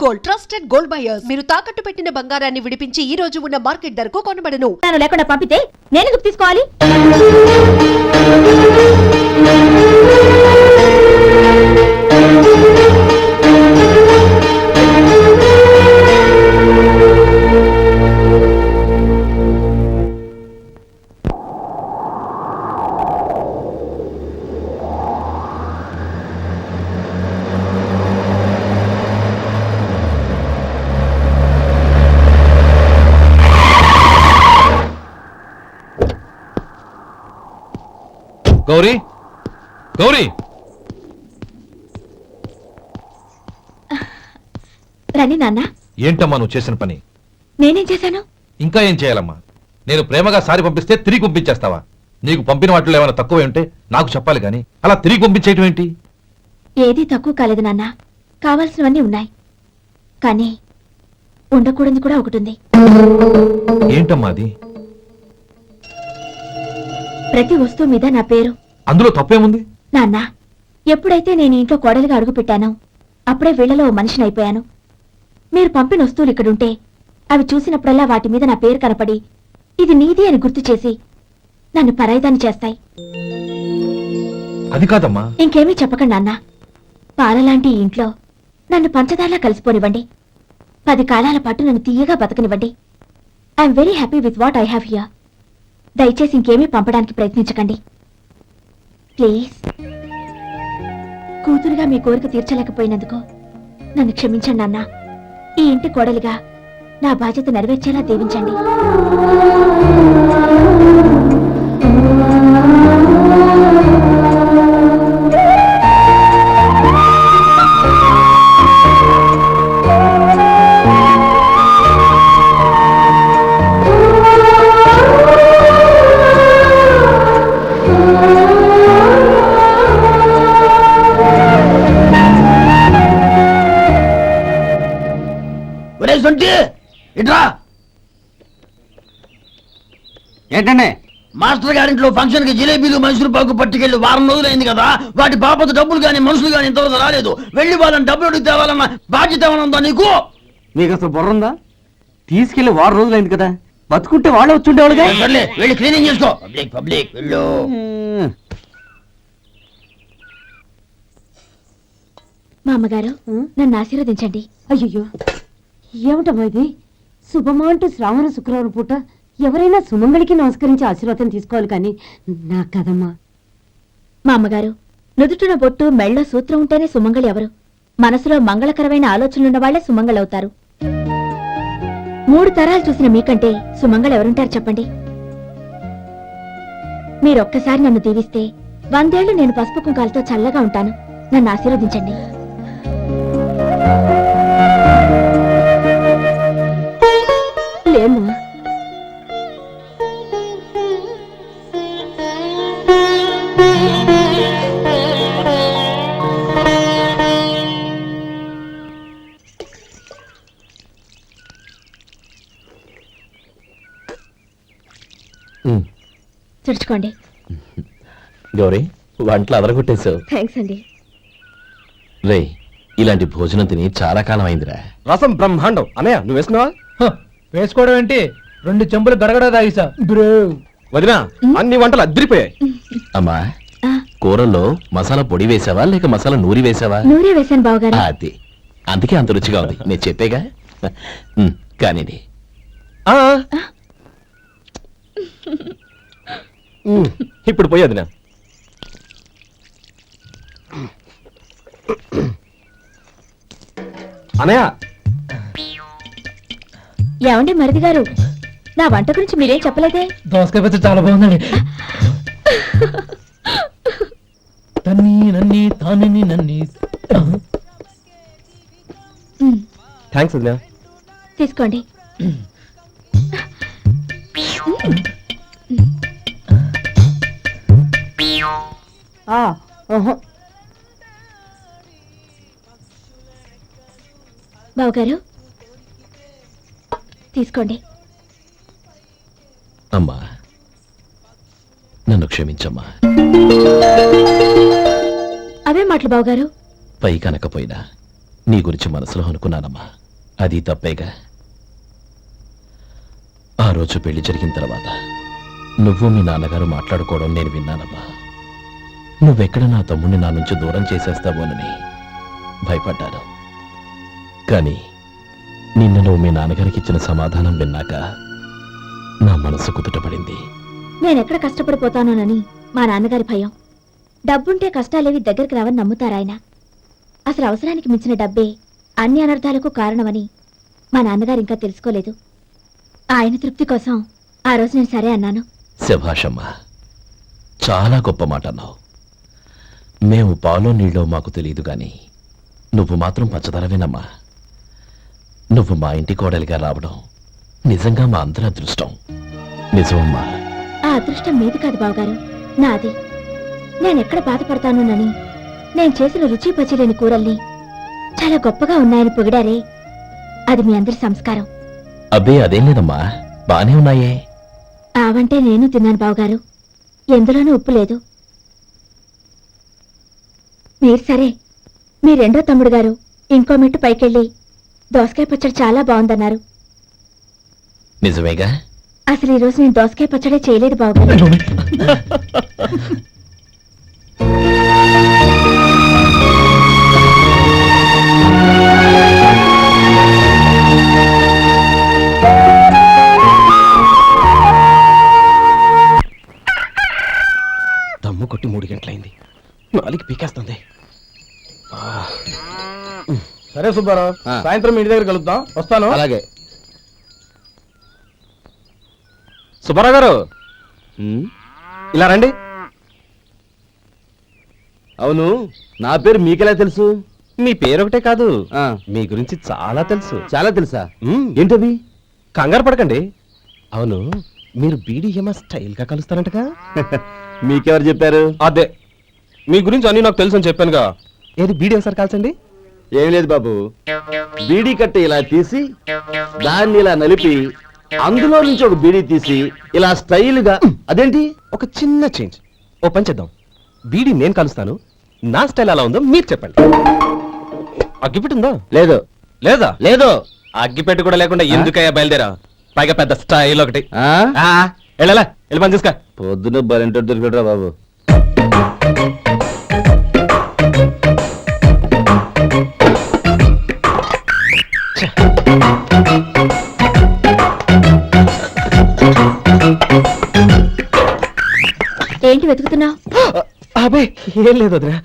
Gold, trusted gold buyers. మీరు తాకట్టు పెట్టిన బంగారాన్ని విడిపించి ఈ రోజు ఉన్న మార్కెట్ ధరకు కొనబడను. నేను లేకుండా పంపితే నేను ఎందుకు తీసుకోవాలి? గౌరీ, గౌరీ, రండి నాన్న. ఏంటమ్మా నువ్వు చేసిన పని? నేనేం చేశాను? ఇంకా ఏం చేయాలమ్మా? నేను ప్రేమగా సారి పంపిస్తే తిరిగి పంపించేస్తావా? నీకు పంపిన వాటిలో ఏమైనా తక్కువ ఉంటే నాకు చెప్పాలి కానీ అలా తిరిగి పంపించేయటం ఏంటి? ఏదీ తక్కువ కాలేదు నాన్న. కావాల్సినవన్నీ ఉన్నాయి, కానీ ఉండకూడదు కూడా ఒకటి ఉంది. ఏంటమ్మా అది? ప్రతి వస్తువు మీద నా పేరు. అందులో తప్పేముంది? నాన్న, ఎప్పుడైతే నేను ఇంట్లో కోడలిగా అడుగు పెట్టానో అప్పుడే వీళ్లలో మనిషిని అయిపోయాను. మీరు పంపిన వస్తువులు ఇక్కడుంటే అవి చూసినప్పుడల్లా వాటి మీద నా పేరు కనపడి ఇది నీది అని గుర్తు చేసి నన్ను పరాయిదాన్ని చేస్తాయి. అది కాదమ్మా. ఇంకేమీ చెప్పకండి నాన్న. పాలలాంటి ఈ ఇంట్లో నన్ను పంచదారలా కలిసిపోనివ్వండి. 10 కాలాల పాటు నన్ను తీయగా బతకనివ్వండి. I'm very happy with what I have here. దయచేసి ఇంకేమీ పంపడానికి ప్రయత్నించకండి ప్లీజ్. కూతురుగా మీ కోరిక తీర్చలేకపోయినందుకు నన్ను క్షమించండి నాన్న. ఈ ఇంటి కోడలిగా నా బాధ్యత నెరవేర్చేలా దీవించండి. ఏంటండి? మాస్టర్ గారింట్లో ఫంక్షన్ కి జిలేబీలు మైసూరు పాకు పట్టుకెళ్ళి వారం రోజులైంది కదా. వాటి బాపత డబ్బులు కానీ మనుషులు కానీ ఇంతవరకు రాలేదు. వెళ్ళి వాళ్ళని డబ్బులు అడిగి తేవాలన్న బాధ్యత ఏమన్నా నీకు? మీకు అసలు బుర్ర ఉందా? తీసుకెళ్లి 6 రోజులైంది కదా, బతుకుంటే వాళ్ళే వచ్చుండేవాళ్ళుగా. సర్లే, వెళ్ళి క్లీనింగ్ చేసుకో. పబ్లిక్ పబ్లిక్ వెళ్ళు. మా అమ్మగారు నన్ను ఆశీర్వదించండి. అయ్యో, ఏమిటమ్మా ఇది? శుభమా అంటూ శ్రావణ శుక్రవారం పూట ఎవరైనా సుమంగళికి నమస్కరించి ఆశీర్వాదం తీసుకోవాలి కానీ నా కదమ్మా. మా అమ్మగారు, నుదుటిన బొట్టు మెళ్ళ సూత్రం ఉంటేనే సుమంగళి ఎవరు? మనసులో మంగళకరమైన ఆలోచనలున్న వాళ్లే సుమంగళవుతారు. 3 తరాలు చూసిన మీకంటే సుమంగళ ఎవరుంటారు చెప్పండి? మీరొక్కసారి నన్ను దీవిస్తే 100 ఏళ్లు నేను పసుపు కుంకాలతో చల్లగా ఉంటాను. నన్ను ఆశీర్వదించండి. లేమ్మా, తుడుచుకోండి. గౌరీ, వంటలు అదరగొట్టేశావు. థ్యాంక్స్ అండి. రే, ఇలాంటి భోజనం తిని చాలా కాలం అయిందిరా. రసం బ్రహ్మాండం. అన్నయ్య నువ్వు వేసినావా? వేసుకోవడం ఏంటి? 2 చెంబులు గడగడ తాగిసా. వదినా, అన్ని వంటలు అద్దరిపోయాయి. అమ్మా, కూరల్లో మసాలా పొడి వేసావా లేక మసాలా నూరి వేసావా? నూరే వేశాను బావగారు. అది అందుకే అంత రుచిగా ఉంది. నేను చెప్పేగా. కానిది. ఇప్పుడు పోయి వదినా. అన్నయ్య, ఏమండి మరిది గారు, నా వంట గురించి మీరేం చెప్పలేదే? దోసకాయ పచ్చడి చాలా బాగుందండి. తన్ని నన్ని తాని నన్ని. థ్యాంక్స్ వదినా. తీసుకోండి. బావగారు తీసుకోండి. అమ్మా, నన్ను క్షమించమ్మా. అవే మాటలు బావగారు. పై కనకపోయినా నీ గురించి మనసులో అనుకున్నానమ్మా. అది తప్పేగా. ఆ రోజు పెళ్లి జరిగిన తర్వాత నువ్వు మీ నాన్నగారు మాట్లాడుకోవడం నేను విన్నానమ్మా. నువ్వెక్కడ నా తమ్ముడిని నా నుంచి దూరం చేసేస్తావోనని భయపడ్డాను. కానీ నిన్న నువ్వు మీ నాన్నగారికి ఇచ్చిన సమాధానం విన్నాక నా మనసు కుదుటపడింది. నేనెక్కడ కష్టపడిపోతానోనని మా నాన్నగారి భయం. డబ్బుంటే కష్టాలేవి దగ్గరికి రావని నమ్ముతారాయన. అసలు అవసరానికి మించిన డబ్బే అన్ని అనర్థాలకు కారణమని మా నాన్నగారు ఇంకా తెలుసుకోలేదు. ఆయన తృప్తి కోసం ఆ రోజు నేను సరే అన్నాను. శభాషమ్మా, చాలా గొప్ప మాట అన్నావు. మేము పాలో నీళ్ళో మాకు తెలియదు గాని నువ్వు మాత్రం పచ్చదరవేనమ్మా. నువ్వు మా ఇంటి కోడలిగా రావడం నిజంగా మా అందరి అదృష్టం. నిజమమ్మా. ఆ అదృష్టం మీది కాదు బావగారు, నాది. నేనెక్కడ బాధపడతానోనని నేను చేసిన రుచి పచిలేని కూరల్ని చాలా గొప్పగా ఉన్నాయని పొగిడారే, అది మీ అందరి సంస్కారం. అబ్బే అదేం లేదమ్మా, బానే ఉన్నాయే. ఆవంటే నేను తిన్నాను బావగారు, ఎందులోనూ ఉప్పు లేదు. మీరు సరే, మీ రెండో తమ్ముడు గారు ఇంకో మెట్టు పైకెళ్ళి దోసకాయ పచ్చడి చాలా బాగుందన్నారు. నిజమేగా? అసలు ఈ రోజు నేను దోసకాయ పచ్చడే చేయలేదు బావగారు. దమ్ము కొట్టి 3 గంటలైంది, 4 పీకేస్తుంది. సరే సుబ్బారావు, సాయంత్రం ఇంటి దగ్గర కలుద్దాం. వస్తాను. అలాగే. సుబ్బారావు గారు ఇలా రండి. అవును, నా పేరు మీకెలా తెలుసు? మీ పేరొకటే కాదు, ఆ, మీ గురించి చాలా తెలుసు. చాలా తెలుసా? ఏంటది? కంగారు పడకండి. అవును, మీరు బీడీఎంఆ స్టైల్ గా కలుస్తారంటగా? మీకెవరు చెప్పారు? అదే, మీ గురించి అన్ని నాకు తెలుసు అని చెప్పానుగా. ఏది బీడీ ఒకసారి కాల్చండి. ఏం లేదు బాబు, బీడీ కట్ట ఇలా తీసి దాన్ని ఇలా నలిపి అందులో నుంచి ఒక బీడీ తీసి ఇలా స్టైల్గా. అదేంటి? ఒక చిన్న చేంజ్. ఓ పని చేద్దాం, బీడీ నేను కలుస్తాను, నా స్టైల్ అలా ఉందో మీరు చెప్పండి. అగ్గిపెట్టుందా? లేదు. లేదా? లేదు. అగ్గిపెట్టు కూడా లేకుండా ఎందుకయ్యా బయలుదేరా? పైగా పెద్ద స్టైల్ ఒకటి. ఆ? వెళ్ళాలా, వెళ్ళి పని చూసుకో. పొద్దున బరింటో దొరికడరా బాబు. ఏంటి వెతుకుతున్నావు? అబే ఏం లేదు వదినా.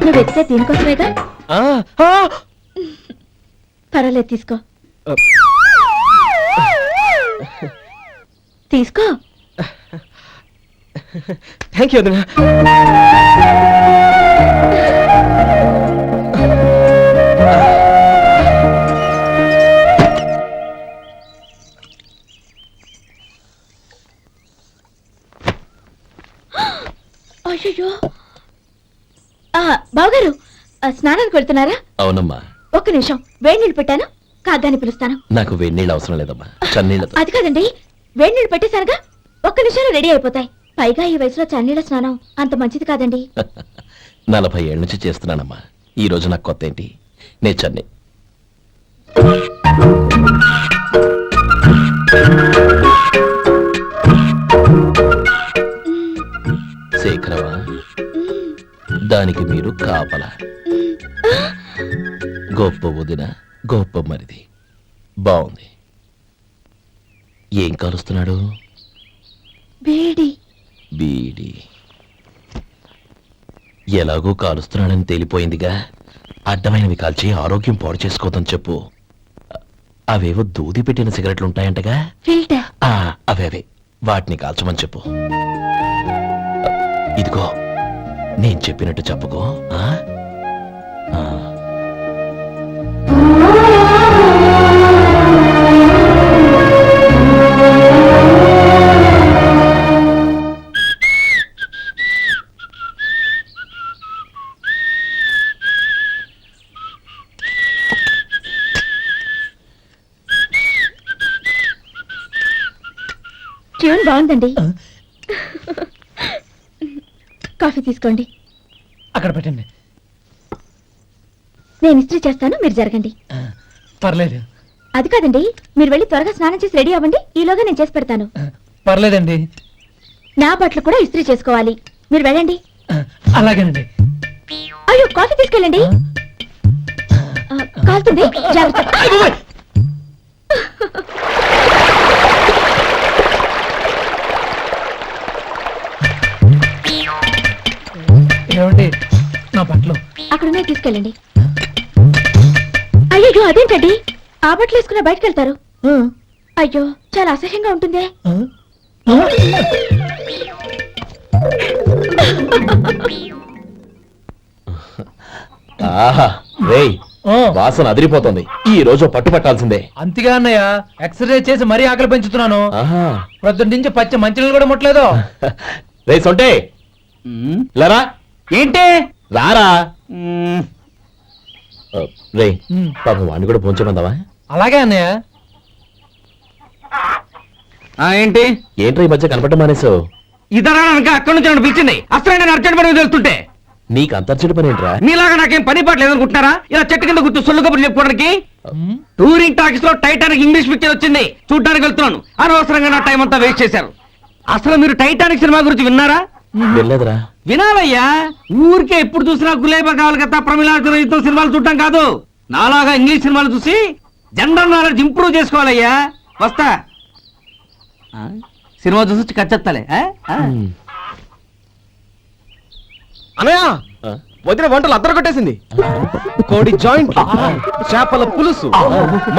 నువ్వు వెతికే దీనికోసమేగా. ఆ, ఆ. పర్వాలేదు, తీసుకో. తీసుకో. థ్యాంక్ యూ వదినా. అయ్యో, బావగారు స్నానానికి వెళ్తున్నారా? అవునమ్మా. ఒక్క నిమిషం, వేడి నీళ్ళు పెట్టాను, కాగ్గాని పిలుస్తాను. నాకు వేడి నీళ్ళు అవసరం లేదమ్మా, చన్నీళ్ళతో. అది కాదండి, వేడి నీళ్ళు పెట్టేశారుగా, ఒక్క నిమిషంలో రెడీ అయిపోతాయి. పైగా ఈ వయసులో చన్నీళ్ళ స్నానం అంత మంచిది కాదండి. 40 ఏళ్ళ నుంచి చేస్తున్నానమ్మా, ఈ రోజు నాకు కొత్త ఏంటి? నే చన్ని. శేఖరవా, దానికి మీరు కాపలా. గొప్ప వదిన, గొప్ప మరిది. బాగుంది. ఏం కాలుస్తున్నాడు? వేడి. బీడి. ఎలాగో కాలుస్తున్నాడని తేలిపోయిందిగా, అడ్డమైనవి కాల్చి ఆరోగ్యం పాడు చేసుకోవద్దని చెప్పు. అవేవో దూది పెట్టిన సిగరెట్లు ఉంటాయంటగా, ఫిల్టర్. అవే వాటిని కాల్చమని చెప్పు. ఇదిగో, నేను చెప్పినట్టు చెప్పుకో. బాగుందండి. కాఫీ తీసుకోండి. అక్కడ పెట్టండి. నేను ఇస్త్రీ చేస్తాను, మీరు జరగండి. పర్లేదు. అది కాదండి, మీరు వెళ్ళి త్వరగా స్నానం చేసి రెడీ అవ్వండి, ఈలోగా నేను చేసి పెడతాను. పర్లేదండి. నా బట్టలు కూడా ఇస్త్రీ చేసుకోవాలి, మీరు వెళ్ళండి. అలాగేనండి. అయ్యో, కాఫీ తీసుకెళ్ళండి. కాలుతుంది, జాగ్రత్త. ఏమండి, నా బట్టలు అక్కడున్నా తీసుకెళ్ళండి. అయ్యో, అదేంటండి, ఆ బట్టలు వేసుకున్న బయటకు వెళ్తారు? అయ్యో, చాలా అసహ్యంగా ఉంటుందే. ఆహా రేయ్, ఆ, వాసన అదిరిపోతుంది. ఈ రోజు పట్టు పట్టాల్సిందే. అంతేగా అన్నయ్య, ఎక్సర్సైజ్ చేసి మరీ ఆకలి పెంచుతున్నాను. ఆహా ప్రొద్దున నుంచి పచ్చ మంచినీళ్ళు కూడా ముట్టలేదు. రే సొంటే, లరా ఏంటి? రారా. రే ఉమ్. పాపం వాడిని కూడా పోంచమందావా? అలాగే అన్నయ్య. ఏంటి? ఏంట్రా ఈ మధ్య కనపడటం మానేసావు? ఇతర అక్కడి నుంచి నన్ను పిలిచింది. అసలు నేను అర్జెంట్ పని తెలుస్తుంటే నీకు అంతర్చడి పని ఏంట్రా? మీలాగా నాకేం పని పాట లేదనుకుంటున్నారా? ఇలా చెట్టు కింద గుర్తు సొల్లు కబుర్లు చెప్పుకోవడానికి. టూరింగ్ టాకీస్ లో టైటానిక్ ఇంగ్లీష్ పిక్చర్ వచ్చింది, చూడడానికి వెళ్తున్నాను. అనవసరంగా నా టైం అంతా వేస్ట్ చేశారు. అసలు మీరు టైటానిక్ సినిమా గురించి విన్నారా? వెళ్ళలేదురా. వినాలయ్యా. ఊరికే ఎప్పుడు చూసినా గులేబా కావాలి కదా, ప్రమిళాతో సినిమాలు చూడటం కాదు. నాలాగా ఇంగ్లీష్ సినిమాలు చూసి జనరల్ నాలెడ్జ్ ఇంప్రూవ్ చేసుకోవాలయ్యా. వస్తా. సినిమా చూసి కచ్చెత్తాలే. అనయా ఆ? వదిన వంటలు అద్దరు కొట్టేసింది. కోడి జాయింట్, చేపల పులుసు,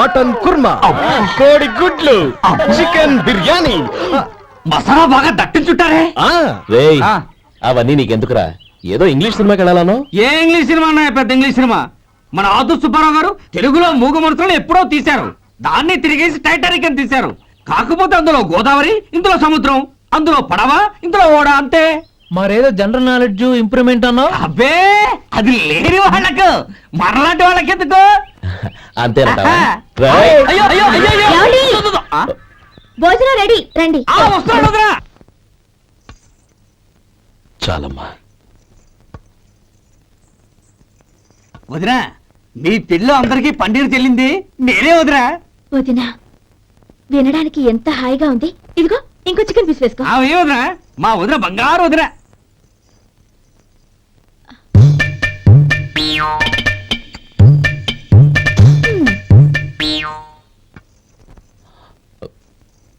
మటన్ కుర్మా, కోడి గుడ్లు, చికెన్ బిర్యానీ. మసాలా బాగా దట్టించుంటారే. రేయ్, ఆ. అవన్నీ నీకెందుకురా? ఏదో ఇంగ్లీష్ సినిమాకి వెళ్ళాలను. ఏ ఇంగ్లీష్ సినిమా అన్నా, పెద్ద ఇంగ్లీష్ సినిమా. మన ఆదు సుబ్బారావు గారు తెలుగులో మూగమరుతులను ఎప్పుడో తీశారు. దాన్ని తిరిగేసి టైటానిక్ అని తీశారు. కాకపోతే అందులో గోదావరి, ఇందులో సముద్రం, అందులో పడవ, ఇందులో ఓడ, అంతే. మరేదో జనరల్ నాలెడ్జ్ ఇంప్రూవ్మెంట్ అన్నావు. అబ్బే, అది లేని వాళ్ళకు, మరలాంటి వాళ్ళకి ఎందుకు? అంతేనంటావా? ఆహా. రేయ్. అయ్యో, అయ్యో, అయ్యో, అయ్యో. ఏమండి? ఆ? భోజనం రెడీ, రండి. వస్తున్నాడు వదరా. చాలమ్మా. వదినా, మీ పిల్ల అందరికీ పన్నీరు చెల్లింది నేనే వదినా. వదినా, వినడానికి ఎంత హాయిగా ఉంది. ఇదిగో ఇంకో చికెన్ పీస్ వేసుకో. ఏ వదినా, మా వదిన బంగారు వదినా.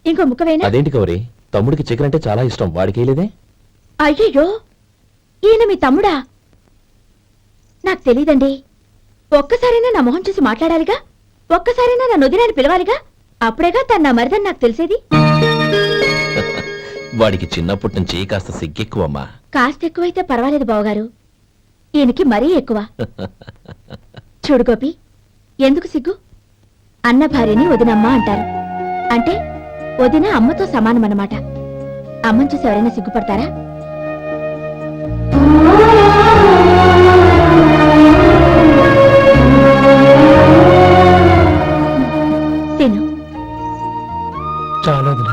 ఇంకో ముక్క వేయనా? అదేంటి కౌరి, తమ్ముడికి చికెన్ అంటే చాలా ఇష్టం, వాడికి వేయలేదే? అయ్యయ్యో, ఈయన మీ తమ్ముడా? నాకు తెలీదండి. ఒక్కసారైనా నా మొహం చూసి మాట్లాడాలిగా, ఒక్కసారైనా నా నొదినాన్ని పిలవాలిగా, అప్పుడేగా తన నా మరిదని నాకు తెలిసేది. వాడికి చిన్నప్పటి నుంచి కాస్త సిగ్గెక్కువమ్మా. కాస్త ఎక్కువైతే పర్వాలేదు బావగారు, ఈయనకి మరీ ఎక్కువ. చూడు గోపి, ఎందుకు సిగ్గు? అన్న భార్యని వదినమ్మ అంటారు. అంటే వదిన అమ్మతో సమానమన్నమాట. అమ్మని చూసి ఎవరైనా సిగ్గుపడతారా? తిను. చాలా వదినా.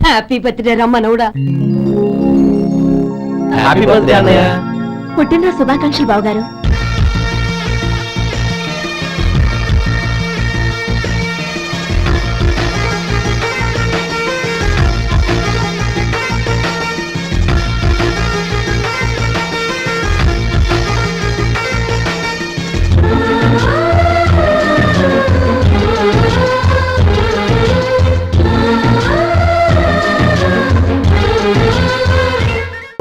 హ్యాపీ బర్త్డే రమ్మనవుడా. హ్యాపీ బర్త్డే అన్నయ్య. పుట్టినరోజు శుభాకాంక్షలు బావగారు.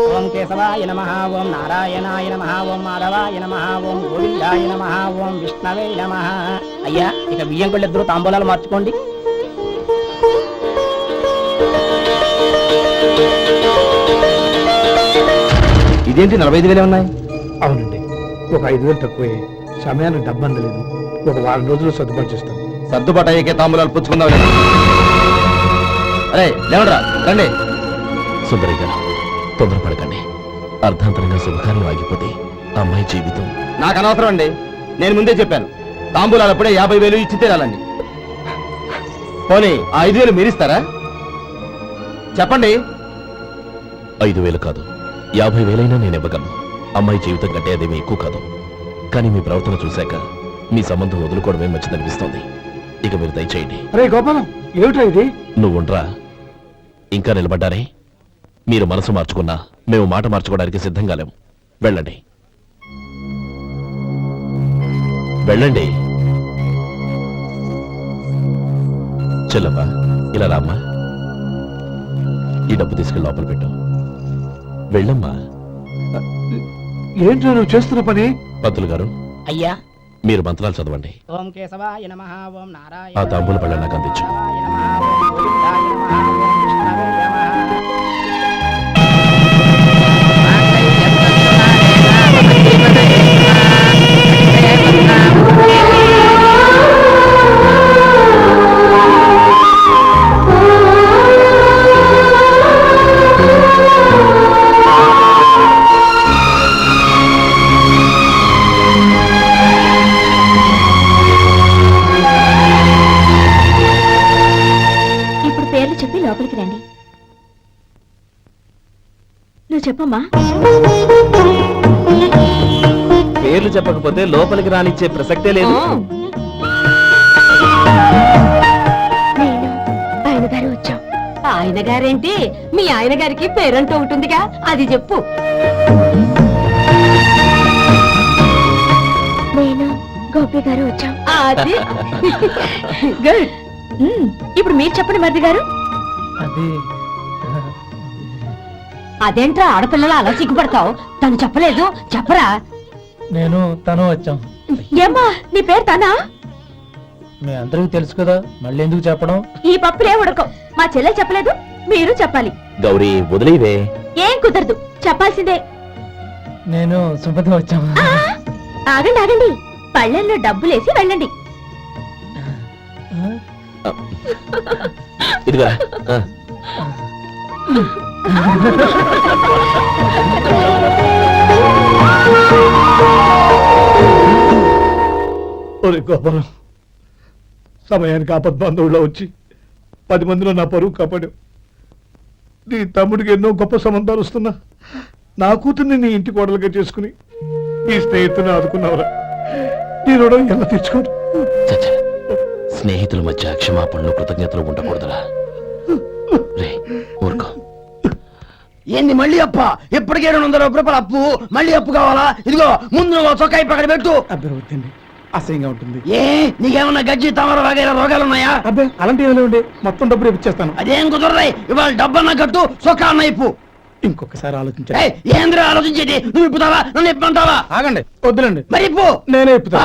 ఓం కేశవాయ నమః, ఓం నారాయణాయ నమః, ఓం మాధవాయ నమః, ఓం గోవిందాయ నమః, ఓం విష్ణవే నమః. అయ్యా, ఇక బియ్యం కొళ్ళు ఇద్దరు తాంబూలాలు మార్చుకోండి. ఇదేంటి 45,000 ఉన్నాయి? అవునండి, ఒక 5,000 తక్కువే. సమయానికి డబ్బు అందలేదు. ఒక వారం రోజుల్లో సర్దుబాటు చేస్తాను. సర్దుబాటు అయ్యే తాంబూలాలు పుచ్చుకుందాం. అరే లేవడరా, రండి. సుందరి గారు, తొందరపడకండి. అర్ధాంతరంగా శుభకార్యం ఆగిపోతే అమ్మాయి జీవితం. నాకు అనవసరం అండి, నేను ముందే చెప్పాను. తాంబూలాలు అప్పుడే 50,000 ఇచ్చి తీరాలండి. పోనీ ఆ 5,000 మీరిస్తారా? చెప్పండి. 5,000 కాదు, 50,000 నేను ఇవ్వగలను. అమ్మాయి జీవితం కంటే అదేమీ ఎక్కువ కాదు. కానీ మీ ప్రవర్తన చూశాక మీ సంబంధం వదులుకోవడమే మంచిదనిపిస్తోంది. ఇక మీరు దయచేయండి. అరే గోపాలం, ఏమిట్రా ఇది? నువ్వుండ్రా. ఇంకా నిలబడ్డారే? మీరు మనసు మార్చుకున్నా మేము మాట మార్చుకోవడానికి సిద్ధంగా లేము. వెళ్ళండి, వెళ్ళండి. చెల్లమ్మా, ఇలా రామ్మా. ఈ డబ్బు తీసుకెళ్ళి లోపల పెట్టు. వెళ్ళమ్మా. ఏంట్రా నువ్వు చేస్తున్న పని? పంతులు గారు, అయ్యా, మీరు మంత్రాలు చదవండి. ఓం కేశవాయ నమః, ఓం నారాయణ ఆ తాంబూల పళ్ళ నాకు అందించు. ఇప్పుడు పేర్లు చెప్పి లోపలికి రండి. నువ్వు చెప్పమ్మా. పేర్లు చెప్పకపోతే లోపలికి రానిచ్చే ప్రసక్తే లేదు. నేను ఆయన గారు వచ్చాం. ఆయన గారేంటి, మీ ఆయన గారికి పేరంటూ ఉంటుందిగా, అది చెప్పు. నేను గోపి గారు వచ్చాం. అది గుడ్. ఇప్పుడు మీరు చెప్పండి మరిది గారు. అది అదేంట్రా ఆడపిల్లలు అలా సిగ్గుపడతావు? తను చెప్పలేదు, చెప్పరా. నేను తను వచ్చాం. ఏమ్మా, నీ పేరు తనా? మీ అందరికీ తెలుసు కదా, మళ్ళీ ఎందుకు చెప్పడం? ఈ పప్పులే ఉడకం. మా చెల్లె చెప్పలేదు, మీరు చెప్పాలి. గౌరీ, వదిలేవే. ఏం కుదరదు, చెప్పాల్సిందే. నేను సుమతి వచ్చాం. ఆ, ఆగండి ఆగండి, పళ్ళెంలో డబ్బులేసి వెళ్ళండి. ఇదిగోరా. ఒరే గోపాలం, సమయానికి ఆపద్బాంధవుల్లో వచ్చి 10 మందిలో నా పరువు కాపాడావు. నీ తమ్ముడికి ఎన్నో గొప్ప సంబంధాలు వస్తున్నా నా కూతుర్ని నీ ఇంటి కోడలుగా చేసుకుని నీ స్నేహితుని ఆదుకున్నావురా. నీ రుణం ఎలా తెచ్చుకోడు? చచ్చ, స్నేహితుల మధ్య క్షమాపణలు కృతజ్ఞతలు ఉండకూడదురా. రే, ఊరుకో. ఏంది మళ్ళీ అప్ప? ఇప్పటికే 200 రూపాయల అప్పు, మళ్ళీ అప్పు కావాలా? ఇదిగో ముందు నువ్వు చొక్కాయి పక్కన పెట్టు. అబ్బాయి వద్దండి, అసహ్యంగా ఉంటుంది. ఏ నీకేమన్నా గజ్జి తమర వగైరా రోగాలు ఉన్నాయా? అబ్బాయి అలాంటి ఏమైనా ఉండే, మొత్తం డబ్బులు ఇప్పించేస్తాను. అదేం కుదరదాయి. ఇవాళ డబ్బన్నా కట్టు, చొక్కా అన్న ఇప్పు. ఇంకొకసారి ఆలోచించండి. ఏయ్, ఏంద్రా ఆలోచించేది? నువ్వు ఇప్పుతావా, నన్ను ఇప్పమంటావా? ఆగండి, వద్దులండి, మరి ఇప్పు. నేనే ఇప్పుతా.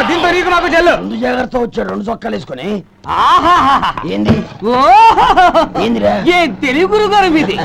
దీంతో నీకు నాకు చెల్లు. ముందు జాగ్రత్త వచ్చాడు, 2 చొక్కాలు వేసుకొని. ఆహాహా. ఏంది ఓహో, ఏందిరా? ఏ తెలుగు గురుగారు మీది.